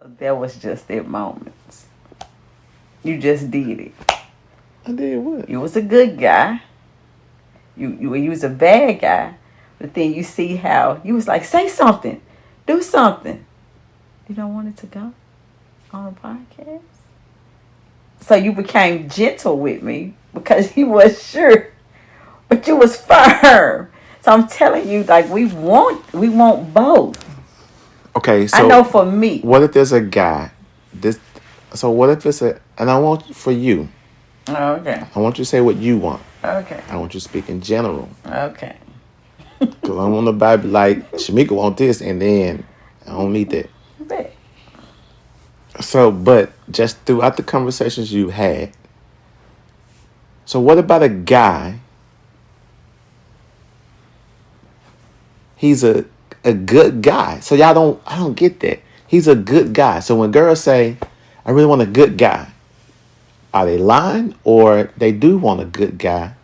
That was just their moments. You just did it. I did what? You was a good guy. You was a bad guy. But then you see how you was like, say something. Do something. You don't want it to go on a podcast? So you became gentle with me because you was sure. But you was firm. So I'm telling you, like, we want both. Okay, so I know for me. What if there's a guy? So what if it's and I want for you. Okay. I want you to say what you want. Okay. I want you to speak in general. Okay. Because I don't want nobody be like, SHEMIKA want this, and then I don't need that. Bet. So, but just throughout the conversations you had, so what about a guy? He's a good guy. So I don't get that. He's a good guy. So when girls say, I really want a good guy, are they lying or they do want a good guy?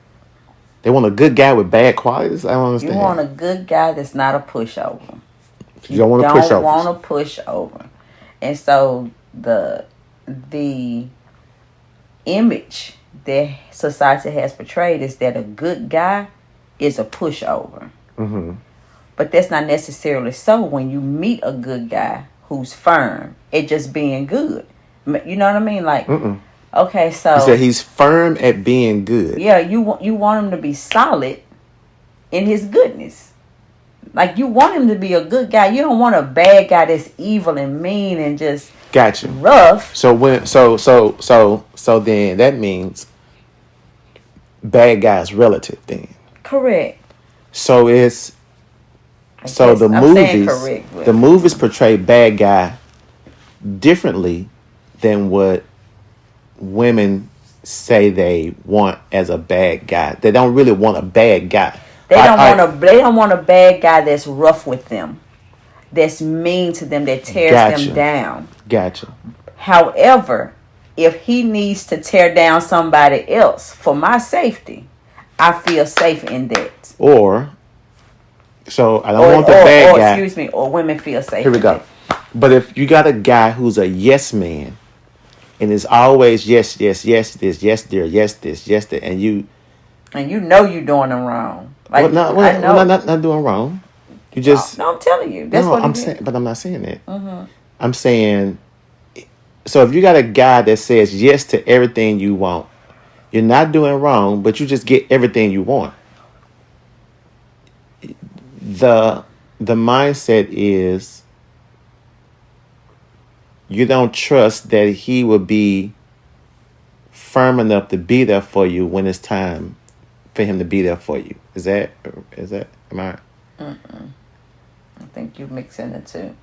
They want a good guy with bad qualities? I don't understand. You want a good guy that's not a pushover. You don't want a pushover. Don't want a pushover. And so the image that society has portrayed is that a good guy is a pushover. Mm-hmm. But that's not necessarily so when you meet a good guy who's firm. It just being good. You know what I mean? Like, okay, so... You said he's firm at being good. Yeah, you want him to be solid in his goodness. Like, you want him to be a good guy. You don't want a bad guy that's evil and mean and just gotcha. Rough. So then that means bad guy's relative then. Correct. So it's... So the movies portray bad guy differently than what women say they want as a bad guy. They don't really want a bad guy. They don't want a bad guy that's rough with them, that's mean to them, that tears them down. Gotcha. However, if he needs to tear down somebody else for my safety, I feel safe in that. So I don't want the bad guy. Excuse me, or women feel safe. Here we go. But if you got a guy who's a yes man, and is always yes, this, yes, there, yes, this, yes, that, and you know you're doing them wrong. Like, not doing wrong. You just no, I'm telling you. That's what I'm saying. But I'm not saying that. Mm-hmm. I'm saying, so if you got a guy that says yes to everything you want, you're not doing wrong, but you just get everything you want. The mindset is you don't trust that he will be firm enough to be there for you when it's time for him to be there for you. Is that am I? I think you're mixing the two.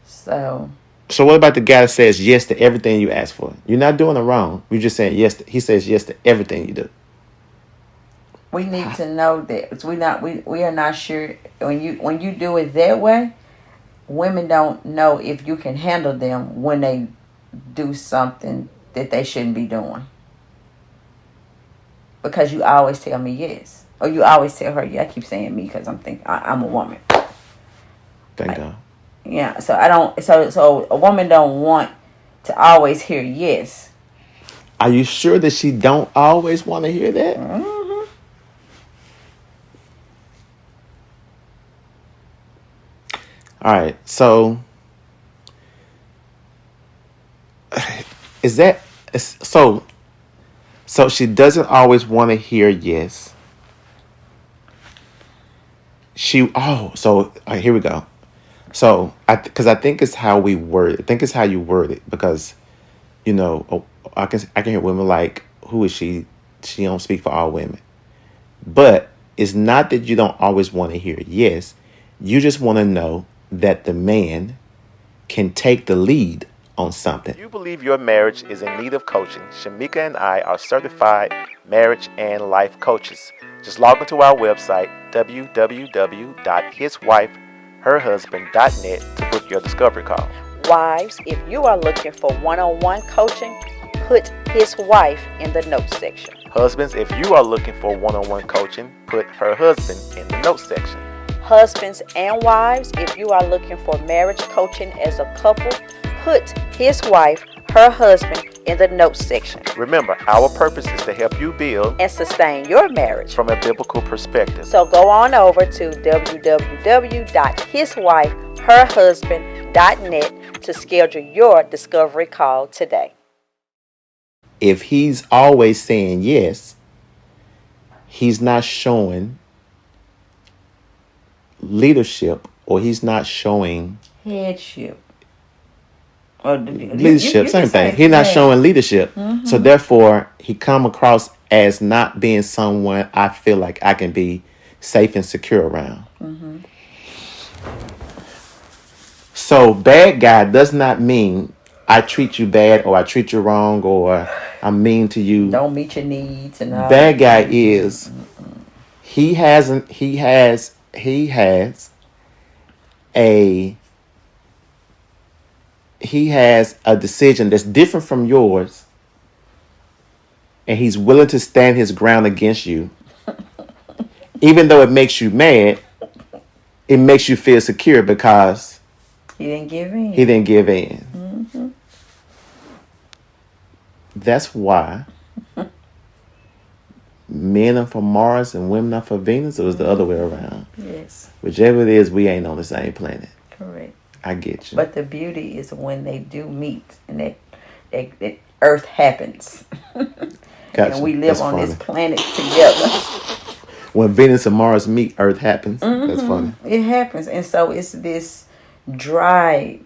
So what about the guy that says yes to everything you ask for? You're not doing it wrong. You're just saying yes. He says yes to everything you do. We need to know that we are not sure when you do it that way. Women don't know if you can handle them when they do something that they shouldn't be doing. Because you always tell me yes, or you always tell her yeah. I keep saying me because I'm a woman. Thank God. Yeah, so I don't. So a woman don't want to always hear yes. Are you sure that she don't always want to hear that? Mm-hmm. All right, so is that so? So she doesn't always want to hear yes. Here we go. So I think it's how we word it. I think it's how you word it because, I can hear women like, who is she? She don't speak for all women, but it's not that you don't always want to hear yes. You just want to know that the man can take the lead on something. If you believe your marriage is in need of coaching, SHEMIKA and I are certified marriage and life coaches. Just log into our website, www.hiswifeherhusband.net to book your discovery call. Wives, if you are looking for one-on-one coaching, put his wife in the notes section. Husbands, if you are looking for one-on-one coaching, put her husband in the notes section. Husbands and wives, if you are looking for marriage coaching as a couple, put his wife, her husband, in the notes section. Remember, our purpose is to help you build and sustain your marriage from a biblical perspective. So go on over to www.hiswifeherhusband.net to schedule your discovery call today. If he's always saying yes, he's not showing leadership, or he's not showing headship. Leadership, same thing. He's not showing leadership. So therefore, he come across as not being someone I feel like I can be safe and secure around. So bad guy does not mean I treat you bad, or I treat you wrong, or I'm mean to you. Don't meet your needs and all. Bad guy is he has a decision that's different from yours, and he's willing to stand his ground against you. Even though it makes you mad, it makes you feel secure because he didn't give in. That's why men are for Mars and women are for Venus, or it was the other way around? Yes. Whichever it is, we ain't on the same planet. Correct. I get you. But the beauty is when they do meet and that Earth happens. Gotcha. And we live on this planet together. When Venus and Mars meet, Earth happens. That's funny. It happens. And so it's this dry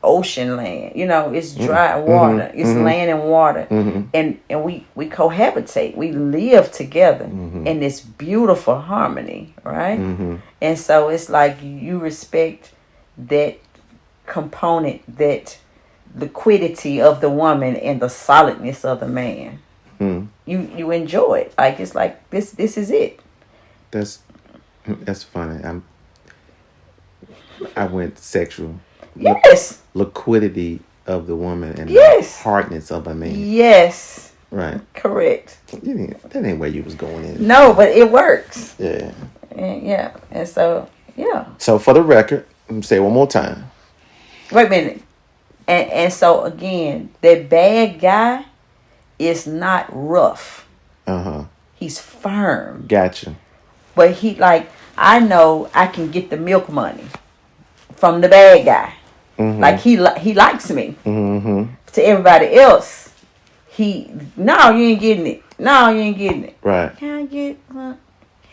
ocean land. It's dry water. It's land and water. And we cohabitate. We live together in this beautiful harmony, right? And so it's like you respect that component, that liquidity of the woman and the solidness of the man. You enjoy it. Like it's like this is it. That's funny. I went sexual. Yes. Liquidity of the woman and the hardness of a man. Yes. Right. Correct. That ain't where you was going in. No, but it works. Yeah. And so, yeah. So for the record, let me say it one more time. Wait a minute. And so again, that bad guy is not rough. He's firm. Gotcha. But I know I can get the milk money from the bad guy. Like he likes me. To everybody else, no, you ain't getting it. No, you ain't getting it. Right. Can I get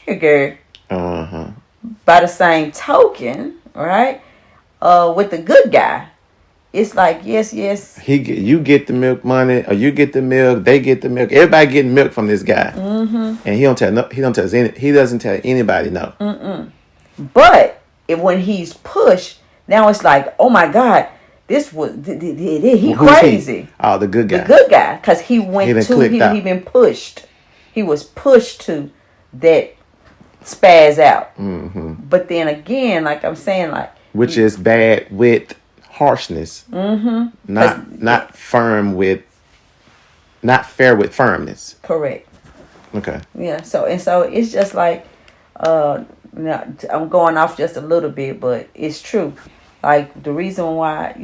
here, girl? By the same token, right? With the good guy, it's like yes. You get the milk money, or you get the milk. They get the milk. Everybody getting milk from this guy, and he doesn't tell anybody no. But when he's pushed, now it's like, oh my God, this was he crazy. Oh, the good guy. The good guy, because he been pushed. He was pushed to that spaz out. But then again, like I'm saying, which is bad with harshness. Not fair with firmness. Correct. Okay. Yeah. So it's just like I'm going off just a little bit, but it's true. Like the reason why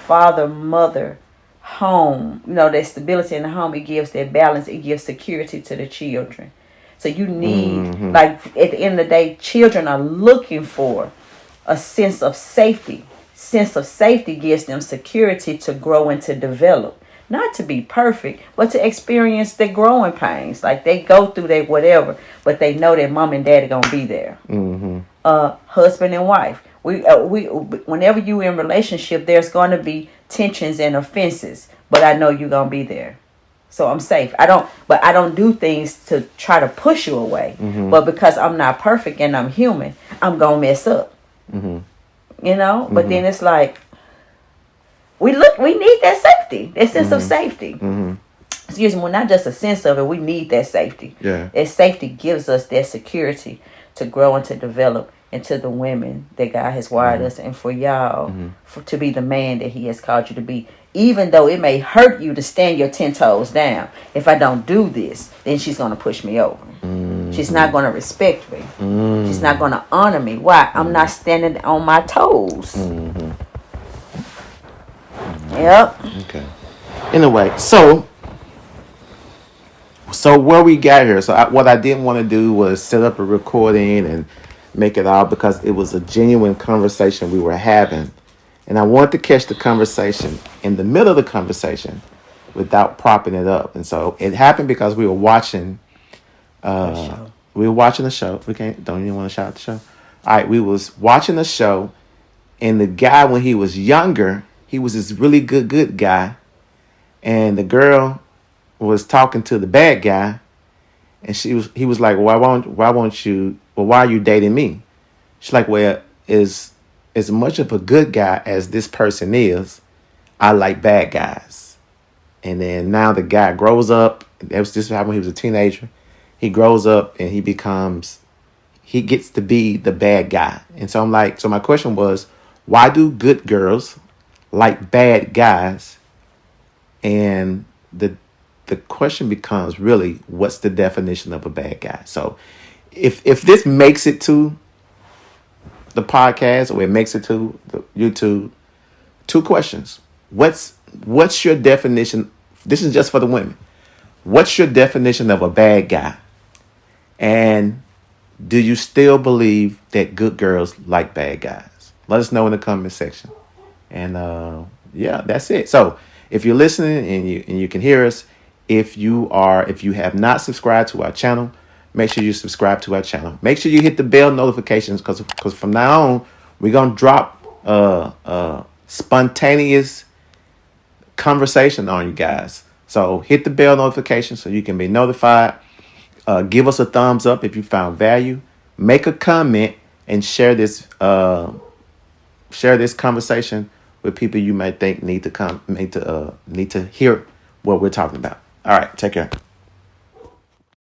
father, mother, home, that stability in the home, it gives that balance, it gives security to the children. So you need, like at the end of the day, children are looking for a sense of safety. Sense of safety gives them security to grow and to develop. Not to be perfect, but to experience the growing pains. Like they go through their whatever, but they know that mom and dad are gonna be there. Husband and wife. We whenever you in relationship, there's gonna be tensions and offenses, but I know you're gonna be there. So I'm safe. I don't do things to try to push you away. But because I'm not perfect and I'm human, I'm gonna mess up. But then it's like we need that safety, that sense of safety. Excuse me, well, not just a sense of it, we need that safety. Yeah. That safety gives us that security to grow and to develop into the women that God has wired us, and for y'all to be the man that he has called you to be. Even though it may hurt you to stand your 10 toes down. If I don't do this, then she's going to push me over. She's not going to respect me. She's not going to honor me. Why? I'm not standing on my toes. Yep. Okay. Anyway, so where we got here. So what I didn't want to do was set up a recording and make it all, because it was a genuine conversation we were having. And I wanted to catch the conversation in the middle of the conversation without propping it up. And so it happened because we were watching a show. Don't even want to shout out the show. All right, we was watching a show, and the guy, when he was younger, he was this really good guy. And the girl was talking to the bad guy, and he was like, why are you dating me? She's like, well, as much of a good guy as this person is, I like bad guys. And then now the guy grows up. This happened when he was a teenager. He grows up and he gets to be the bad guy. And so my question was, why do good girls like bad guys? And the question becomes, really, what's the definition of a bad guy? So if this makes it to the podcast, or it makes it to the YouTube, 2 questions. What's your definition? This is just for the women. What's your definition of a bad guy? And do you still believe that good girls like bad guys? Let us know in the comment section. And that's it. So if you're listening and you can hear us, if you have not subscribed to our channel, make sure you subscribe to our channel. Make sure you hit the bell notifications, because from now on, we're going to drop spontaneous conversation on you guys. So hit the bell notification so you can be notified. Give us a thumbs up if you found value. Make a comment and share this conversation with people you might think need to hear what we're talking about. All right, take care.